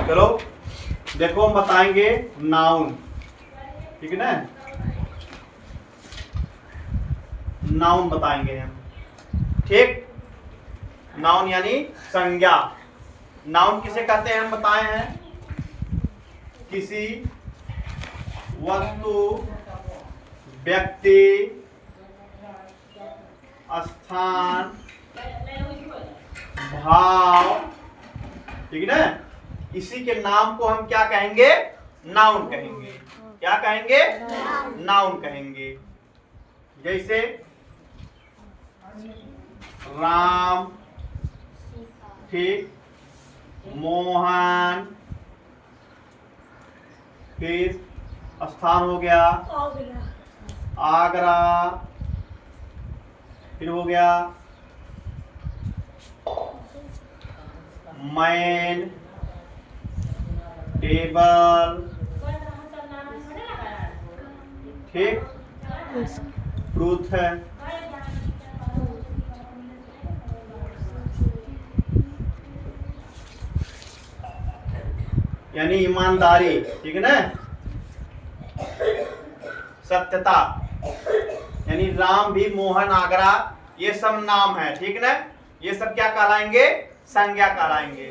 चलो देखो हम बताएंगे नाउन, ठीक है ना। नाउन बताएंगे हम, ठीक। नाउन यानी संज्ञा। नाउन किसे कहते हैं हम बताए हैं, किसी वस्तु, व्यक्ति, स्थान, भाव, ठीक है ना, इसी के नाम को हम क्या कहेंगे, नाउन कहेंगे। क्या कहेंगे, नाउन कहेंगे। जैसे राम, ठीक, मोहन, फिर स्थान हो गया आगरा, फिर हो गया मैन, टेबल, ठीक, ट्रूथ है, यानी ईमानदारी, ठीक है ना, सत्यता। यानी राम भी, मोहन, आगरा, ये सब नाम है, ठीक ना। ये सब क्या कहलाएंगे, संज्ञा कहलाएंगे,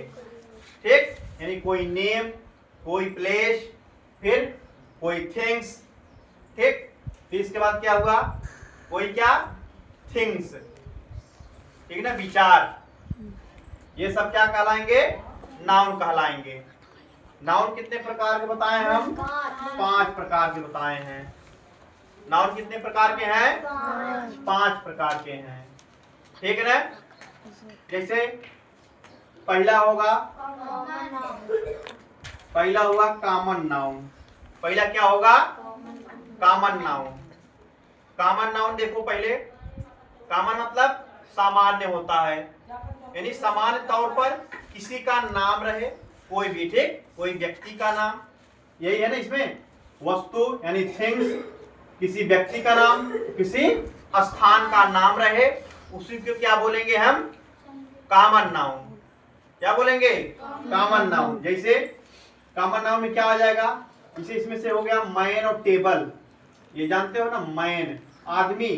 ठीक। यानी कोई नेम, कोई प्लेस, फिर कोई थिंग्स, ठीक। फिर इसके बाद क्या हुआ, कोई क्या, थिंग्स, ठीक ना, विचार। ये सब क्या कहलाएंगे, नाउन कहलाएंगे। नाउन कितने प्रकार के बताए हैं हम, 5 प्रकार के बताए हैं। नाउन कितने प्रकार के हैं, 5 प्रकार के हैं, ठीक है ना। जैसे पहला होगा, पहला हुआ कॉमन नाउन। पहला क्या होगा, कॉमन नाउन। कॉमन नाउन देखो पहले, कॉमन मतलब सामान्य होता है, यानी सामान्य तौर पर किसी का नाम रहे, कोई भी, ठीक, कोई व्यक्ति का नाम, यही है ना इसमें। वस्तु यानी थिंग्स, किसी व्यक्ति का नाम, किसी स्थान का नाम रहे, उसी को क्या बोलेंगे हम, कॉमन नाउन। क्या बोलेंगे, कॉमन नाउन। जैसे कॉमन नाउन में क्या आ जाएगा, इसे इसमें से हो गया मैन और टेबल, ये जानते हो ना, मैन आदमी।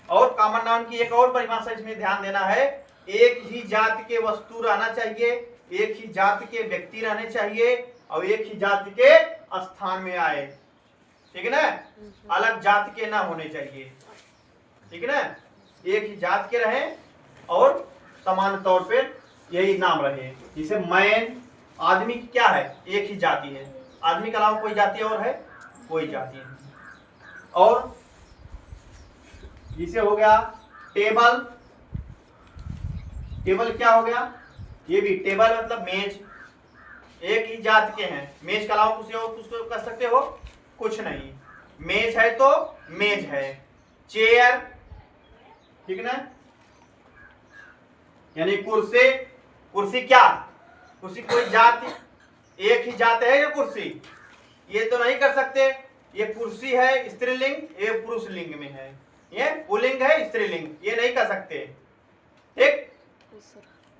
और कॉमन नाउन की एक और परिभाषा इसमें ध्यान देना है, एक ही जाति के वस्तु रहना चाहिए, एक ही जाति के व्यक्ति रहने चाहिए, और एक ही जाति के स्थान में आए, ठीक है ना। अलग जाति के ना होने चाहिए, ठीक है ना। एक ही जाति के रहे और समान तौर पर यही नाम रहे। जैसे मैन, आदमी की क्या है, एक ही जाति है, आदमी के अलावा कोई जाति और है, कोई जाति नहीं। और जिसे हो गया टेबल। टेबल क्या हो गया, ये भी टेबल मतलब मेज, एक ही जाति के हैं, मेज के अलावा कुछ और कुछ तो कर सकते हो, कुछ नहीं। मेज है तो मेज है। चेयर, ठीक है ना, यानी कुर्सी। कुर्सी क्या, कुर्सी कोई जाति, एक ही जाति है ये कुर्सी, ये तो नहीं कर सकते। ये कुर्सी है स्त्रीलिंग, ये पुरुष लिंग में है, ये पुल्लिंग है, स्त्रीलिंग, ये नहीं कर सकते, ठीक।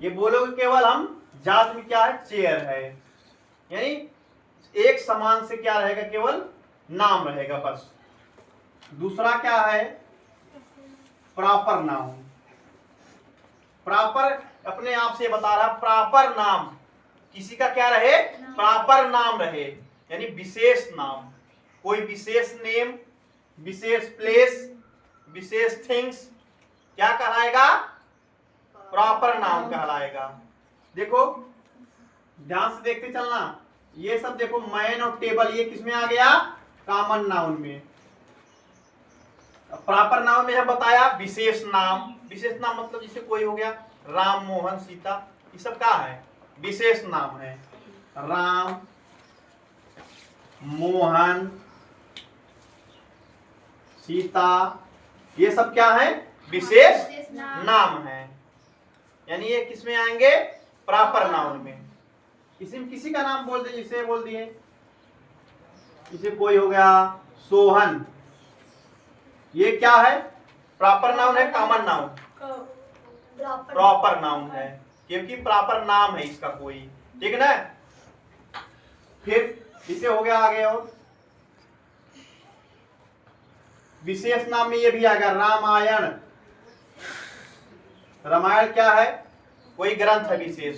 ये बोलोगे केवल हम जात में क्या है, चेयर है, यानी एक समान से क्या रहेगा, केवल नाम रहेगा बस। दूसरा क्या है, प्रॉपर नाउन। प्रॉपर अपने आप से बता रहा, प्रॉपर नाम किसी का क्या रहे, प्रॉपर नाम रहे, यानी विशेष नाम, कोई विशेष नेम, विशेष प्लेस, विशेष थिंग्स, क्या कहलाएगा, प्रॉपर नाउन कहलाएगा। देखो ध्यान से देखते चलना, ये सब देखो मैन और टेबल, ये किसमें आ गया, कॉमन नाउन में। प्रॉपर नाउन में हम बताया विशेष नाम। विशेष नाम मतलब जैसे कोई हो गया राम, मोहन, सीता, ये सब क्या है, विशेष नाम है। राम, मोहन, सीता, ये सब क्या है, विशेष नाम है, यानी ये किसमें आएंगे, प्रॉपर नाउन में। इसमें किसी का नाम बोल दिए, इसे बोल दिए, इसे कोई हो गया सोहन, ये क्या है, प्रॉपर नाउन है, कॉमन नाउन, प्रॉपर नाउन है, क्योंकि प्रॉपर नाम है इसका कोई, ठीक है ना। फिर इसे हो गया आगे, और विशेष नाम में ये भी आ गया रामायण। रामायण क्या है? कोई ग्रंथ है विशेष।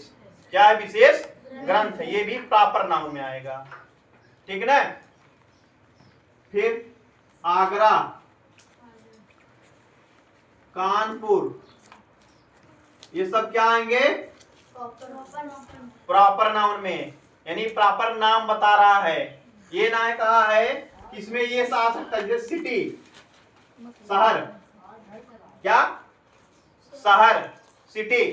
क्या है? विशेष ग्रंथ है। ये भी प्रॉपर नाउन में आएगा, ठीक ना। फिर आगरा, कानपुर, ये सब क्या आएंगे? प्रॉपर नाउन में, यानी प्रॉपर नाम बता रहा है। ये ना कहा है इसमें ये आ सकता है, जैसे सिटी, शहर। क्या? शहर, सिटी।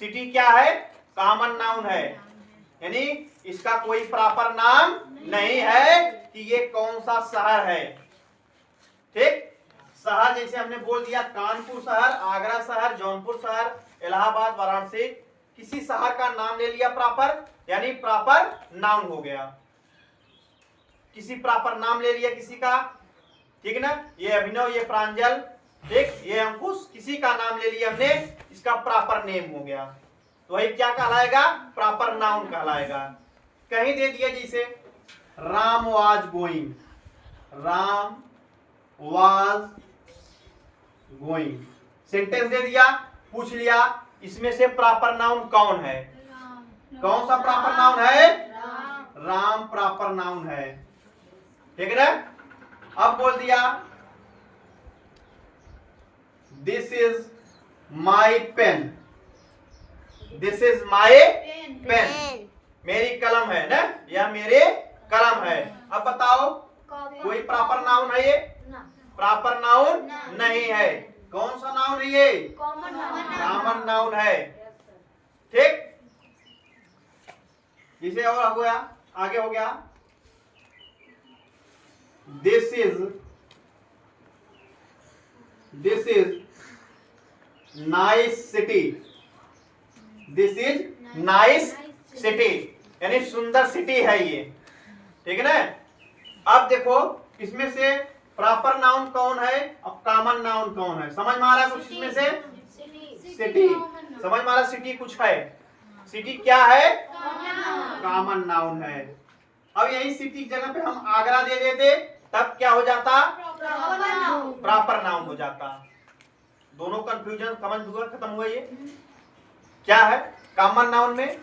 सिटी क्या है? कॉमन नाउन है, यानी इसका कोई प्रॉपर नाम नहीं है कि ये कौन सा शहर है, ठीक। शहर जैसे हमने बोल दिया, कानपुर शहर, आगरा शहर, जौनपुर शहर, इलाहाबाद, वाराणसी, किसी शहर का नाम ले लिया प्रॉपर, यानी प्रॉपर नाउन हो गया। किसी प्रॉपर नाम ले लिया किसी का, ठीक ना। ये अभिनव, ये प्रांजल, ठीक, ये अंकुश, किसी का नाम ले लिया हमने, इसका प्रॉपर नेम हो गया, तो वही क्या कहलाएगा? प्रॉपर नाउन कहलाएगा। कहीं दे दिया जैसे Ram was going, Ram was going, sentence दे दिया, पूछ लिया इसमें से प्रॉपर नाउन कौन है? कौन सा प्रॉपर नाउन है? राम प्रॉपर नाउन है, ठीक है ना। अब बोल दिया this is my pen, this is my pen, मेरी कलम है ना, यह मेरे कलम है। अब बताओ कोई प्रॉपर नाउन है ये? प्रॉपर नाउन नहीं है। कौन सा नाउन है ये? कॉमन नाउन है, ठीक। इसे और हो गया, आगे हो गया this is nice city, this is nice city, यानी सुंदर सिटी है ये, ठीक है ना। अब देखो इसमें से प्रॉपर नाउन कौन है और कॉमन नाउन कौन है? समझ में आ रहा है कुछ इसमें से? सिटी समझ में आ रहा, सिटी कुछ है, सिटी क्या है? कॉमन नाउन है। अब यही सिटी की जगह पे हम आगरा दे देते, तब क्या हो जाता? प्रॉपर नाउन हो जाता। दोनों कंफ्यूजन समझ हुआ, खत्म हुआ। ये क्या है? कॉमन नाउन में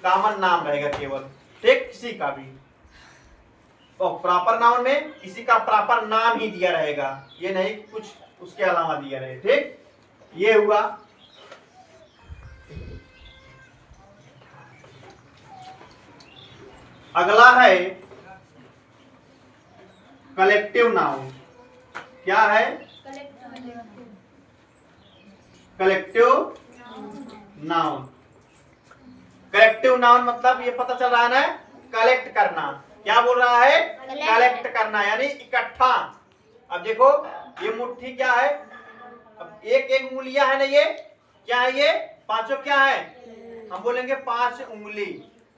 कॉमन नाम रहेगा केवल, ठीक, किसी का भी। तो प्रॉपर नाउन में किसी का प्रॉपर नाम ही दिया रहेगा, ये नहीं कुछ उसके अलावा दिया रहे, ठीक। ये हुआ। अगला है कलेक्टिव नाउन। क्या है? Collective noun. कलेक्टिव नाउन मतलब ये पता चल रहा है ना, कलेक्ट करना। क्या बोल रहा है? कलेक्ट करना, यानी इकट्ठा। अब देखो ये मुट्ठी क्या है? अब एक एक उंगलियां है ना, ये क्या है? ये पांचों क्या है? हम बोलेंगे 5 उंगली।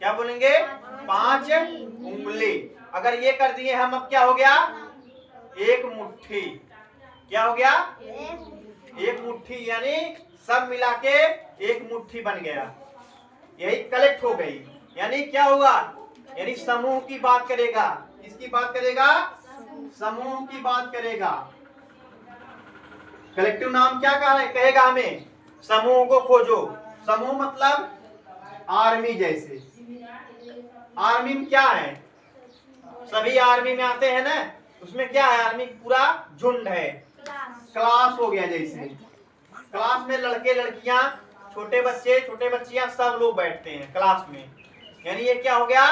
क्या बोलेंगे? 5 उंगली। अगर ये कर दिए हम, अब क्या हो गया? एक मुट्ठी। क्या हो गया? एक मुट्ठी, यानी सब मिला के एक मुट्ठी बन गया, यही कलेक्ट हो गई। यानी क्या होगा? यानी समूह की बात करेगा। किसकी बात करेगा? समूह की बात करेगा। कलेक्टिव नाउन क्या कहेगा हमें? समूह को खोजो। समूह मतलब आर्मी जैसे। आर्मी में क्या है? सभी आर्मी में आते हैं ना, उसमें क्या है? आर्मी पूरा झुंड है, क्लास हो गया जैसे। क्लास में लड़के लड़कियां, छोटे बच्चे छोटे बच्चियां सब लोग बैठते हैं क्लास में, यानी ये क्या हो गया?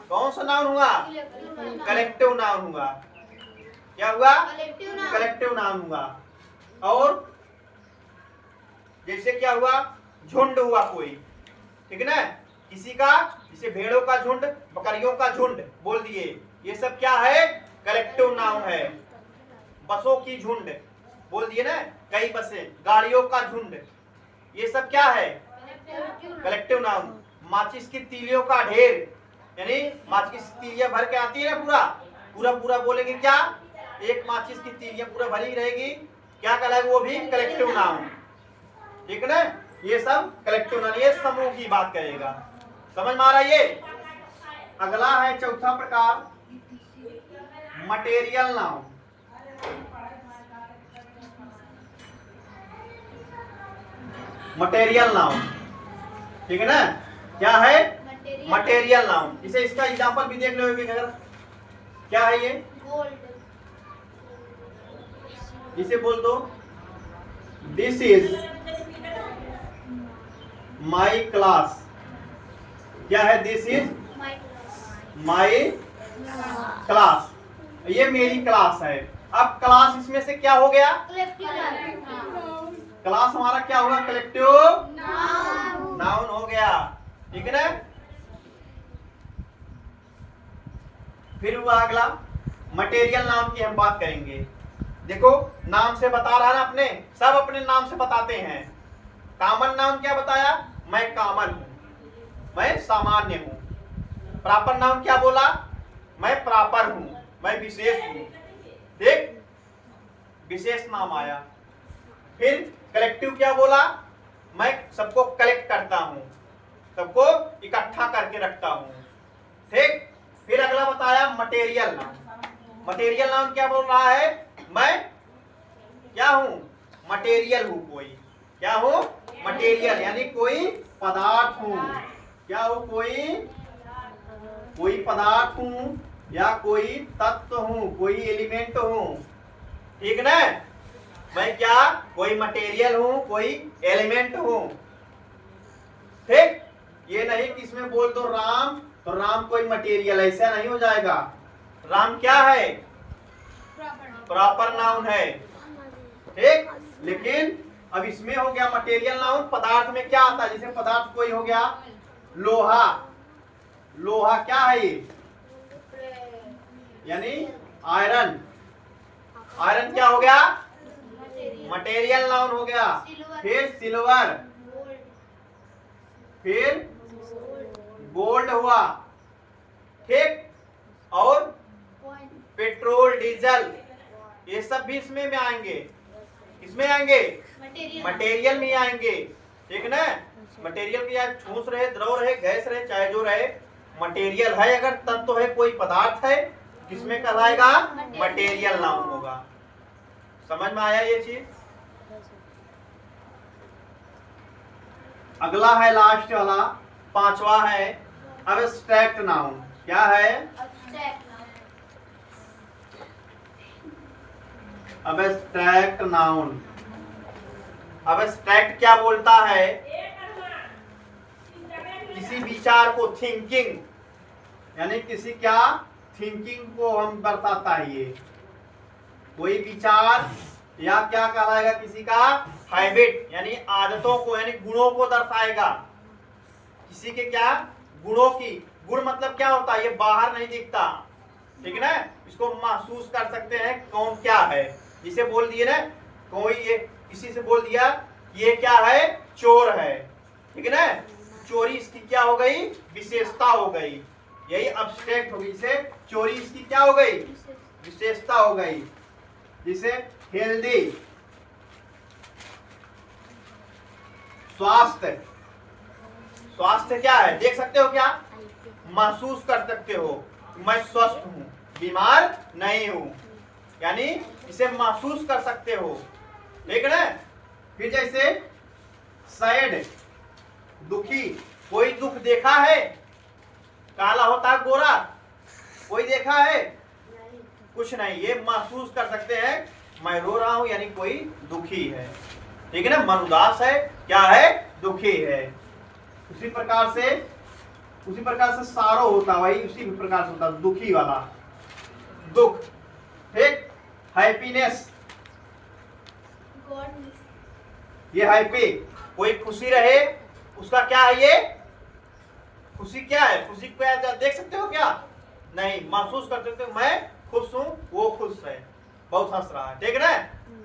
कौन सा नाउन हुआ? कलेक्टिव नाउन हुआ। क्या हुआ? कलेक्टिव नाउन हुआ। और जैसे क्या हुआ? झुंड हुआ कोई, ठीक है ना, किसी का, जैसे भेड़ों का झुंड, बकरियों का झुंड बोल दिए, ये सब क्या है? कलेक्टिव नाउन है। बसों की झुंड बोल दिए ना, कई बसें, गाड़ियों का झुंड, ये सब क्या है? Collective noun. माचिस की तीलियों का ढेर, यानी माचिस की तीलियां भर के आती है ना, पूरा पूरा पूरा बोलेंगे क्या? एक माचिस की तीलियां पूरा भरी रहेगी, क्या कहलाएगा? वो भी कलेक्टिव नाउन, ठीक है ना। ये सब कलेक्टिव नाउन, ये समूह की बात करेगा। समझ में आ रहा है ये? अगला है चौथा प्रकार मटेरियल नाउन। मटेरियल नाउन, ठीक है ना? क्या है? Material noun. इसे इसका एग्जांपल भी देख लो अगर, क्या है ये? गोल्ड। इसे बोल दो दिस इज माई क्लास। क्या है? दिस इज माई क्लास, ये मेरी क्लास है। अब क्लास इसमें से क्या हो गया? क्लास हमारा क्या होगा? कलेक्टिव नाउन हो गया, ठीक है ना? फिर हुआ अगला मटेरियल नाउन की हम बात करेंगे। देखो नाम से बता रहा ना, अपने सब अपने नाम से बताते हैं। कॉमन नाउन क्या बताया? मैं कॉमन हूं, मैं सामान्य हूं। प्रॉपर नाउन क्या बोला? मैं प्रॉपर हूं, मैं विशेष हूं। देख, विशेष नाम आया। फिर कलेक्टिव क्या बोला? मैं सबको कलेक्ट करता हूं, सबको इकट्ठा करके रखता हूं, ठीक। फिर अगला बताया मटेरियल नाउन। मटेरियल नाउन क्या बोल रहा है? मैं क्या हूं? मटेरियल हूं। कोई क्या हूं? मटेरियल, यानी कोई पदार्थ हूं। क्या हूं? कोई पदार्थ हूं या कोई तत्व हूं, कोई एलिमेंट हूं, ठीक ना? मैं क्या? कोई मटेरियल हूं, कोई एलिमेंट हूं, ठीक। ये नहीं कि इसमें बोल दो राम, तो राम कोई मटेरियल, ऐसा नहीं हो जाएगा। राम क्या है? प्रॉपर नाउन है, ठीक। लेकिन अब इसमें हो गया मटेरियल नाउन। पदार्थ में क्या आता है? जैसे पदार्थ कोई हो गया लोहा। लोहा क्या है ये? यानी आयरन। आयरन क्या हो गया? मटेरियल नाउन हो गया। फिर सिल्वर, फिर गोल्ड हुआ, ठीक। और पेट्रोल, डीजल, ये सब भी इसमें में आएंगे। इसमें आएंगे मटेरियल में आएंगे, ठीक ना? मटेरियल की यार ठोस रहे, द्रव रहे, गैस रहे, चाहे जो रहे, मटेरियल है। अगर तत्व है, कोई पदार्थ है, किसमें कहलाएगा? मटेरियल नाउन होगा। समझ में आया ये चीज? अगला है लास्ट वाला, पांचवा है अब्स्ट्रैक्ट नाउन। क्या है? Abstract noun. अब्स्ट्रैक्ट क्या बोलता है? किसी विचार को, थिंकिंग, यानी किसी क्या? थिंकिंग को हम दर्शाता है ये। कोई विचार या क्या कहलाएगा? किसी का हैबिट, यानी आदतों को, यानी गुणों को दर्शाएगा। किसी के क्या? गुणों की। गुण मतलब क्या होता है? ये बाहर नहीं दिखता, ठीक है ना? इसको महसूस कर सकते हैं कौन क्या है। जिसे बोल दिए ना, कोई ये किसी से बोल दिया ये क्या है? चोर है, ठीक है ना? चोरी इसकी क्या हो गई? विशेषता हो गई। यही अब्स्ट्रैक्ट हो गई। इसे चोरी इसकी क्या हो गई? विशेषता हो गई। जिसे हेल्दी, स्वास्थ्य। स्वास्थ्य क्या है? देख सकते हो क्या? महसूस कर सकते हो, मैं स्वस्थ हूं, बीमार नहीं हूं, यानी इसे महसूस कर सकते हो, ठीक है ना? फिर जैसे सैड, दुखी। कोई दुख देखा है? काला होता है गोरा, कोई देखा है? कुछ नहीं। ये महसूस कर सकते हैं, मैं रो रहा हूं, यानी कोई दुखी है, ठीक है ना? मन उदास है, क्या है? दुखी है। उसी प्रकार से सारो होता, वही उसी प्रकार से होता, दुखी वाला, दुख, ठीक। हैप्पीनेस, ये हैप्पी, कोई खुशी रहे, उसका क्या है? ये खुशी क्या है? खुशी क्या देख सकते हो क्या? नहीं। महसूस कर सकते हो, मैं खुश हूं, वो खुश है, बहुत हंस रहा है, ठीक है ना?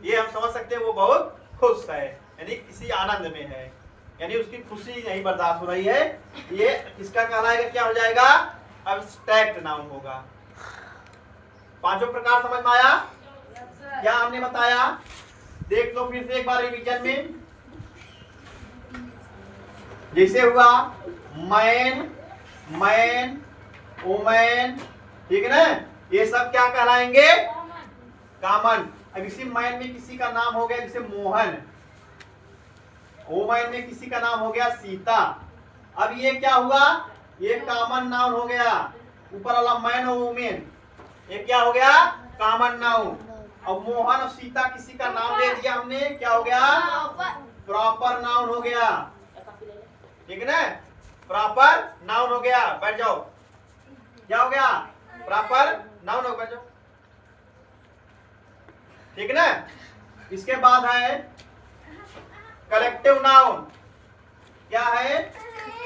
ये हम समझ सकते हैं, वो बहुत खुश है, यानी किसी आनंद में है, यानी उसकी खुशी नहीं बर्दाश्त हो रही है। ये किसका कहलाएगा? क्या हो जाएगा? अब्स्ट्रैक्ट नाउन होगा। पांचों प्रकार समझ में आया? क्या हमने बताया? देख लो फिर से एक बार रिवीजन में। जैसे हुआ मैन, मैन, वोमेन, ठीक है ना, ये सब क्या कहलाएंगे? कॉमन। अब इसी मैन में किसी का नाम हो गया जैसे मोहन, वोमेन में किसी का नाम हो गया सीता। अब ये क्या हुआ? ये कॉमन नाउन हो गया। ऊपर वाला मैन और वोमेन ये क्या हो गया? Common noun. अब मोहन और सीता किसी का नाम दे दिया हमने, क्या हो गया? प्रॉपर नाउन हो गया, ठीक है ना, प्रॉपर नाउन हो गया। बैठ जाओ, क्या हो गया? प्रॉपर नाउन हो, बैठ जाओ, ठीक है ना। इसके बाद है कलेक्टिव नाउन। क्या है?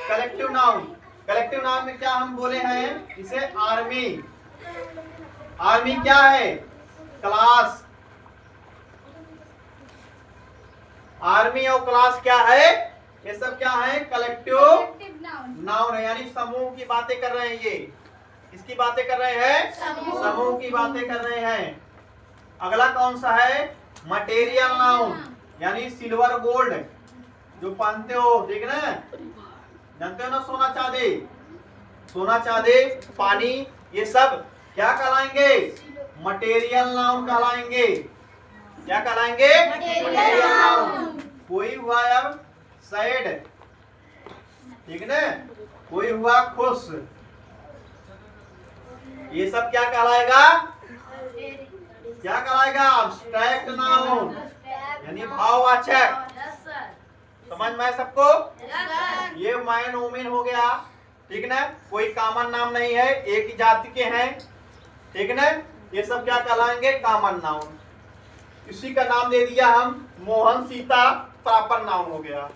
Collective noun. कलेक्टिव नाउन में क्या हम बोले हैं? इसे आर्मी। आर्मी क्या है? क्लास। आर्मी और क्लास क्या है? ये सब क्या है? कलेक्टिव नाउन है, यानी समूह की बातें कर रहे हैं। ये किसकी बातें कर रहे हैं? समूह की बातें कर रहे हैं। अगला कौन सा है? मटेरियल नाउन, यानी सिल्वर गोल्ड जो पहनते हो, ठीक है ना, जानते हो ना, सोना चांदी, सोना चांदी, पानी, ये सब क्या कहलाएंगे? मटेरियल नाउन कहलाएंगे। क्या कहलाएंगे? Material noun. कोई हुआ अब सैड, ठीक है ना, कोई हुआ खुश, ये सब क्या कहलाएगा? क्या कहलाएगा? अब्स्ट्रैक्ट नाउन, यानी भाववाचक। समझ में आया सबको? ये मैन वोमेन हो गया, ठीक है ना, कोई कॉमन नाम नहीं है, एक ही जाति के हैं, ठीक है ना, ये सब क्या कहलाएंगे? Common noun. इसी का नाम दे दिया हम मोहन सीता, प्रॉपर नाउन हो गया।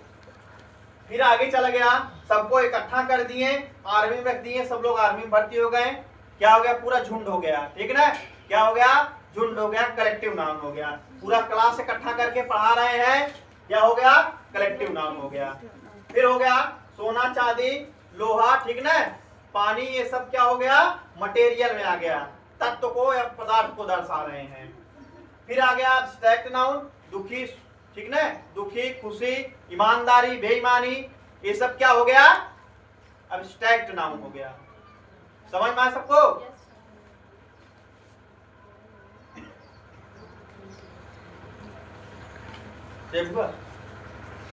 फिर आगे चला गया, सबको इकट्ठा कर दिए, आर्मी में रख दिए, सब लोग आर्मी में भर्ती हो गए, क्या हो गया? पूरा झुंड हो गया, ठीक है ना, क्या हो गया? झुंड हो गया, कलेक्टिव नाउन हो गया। पूरा क्लास इकट्ठा करके पढ़ा रहे हैं, क्या हो गया? कलेक्टिव नाउन हो गया। फिर हो गया सोना चांदी लोहा, ठीक ना, पानी, ये सब क्या हो गया? मटेरियल में आ गया, तत्व को या पदार्थ को दर्शा रहे हैं। फिर आ गया अब्स्ट्रैक्ट नाउन, दुखी, ठीक ना, दुखी, खुशी, ईमानदारी, बेईमानी, ये सब क्या हो गया? अब्स्ट्रैक्ट नाउन हो गया। समझ में आया सबको? देखो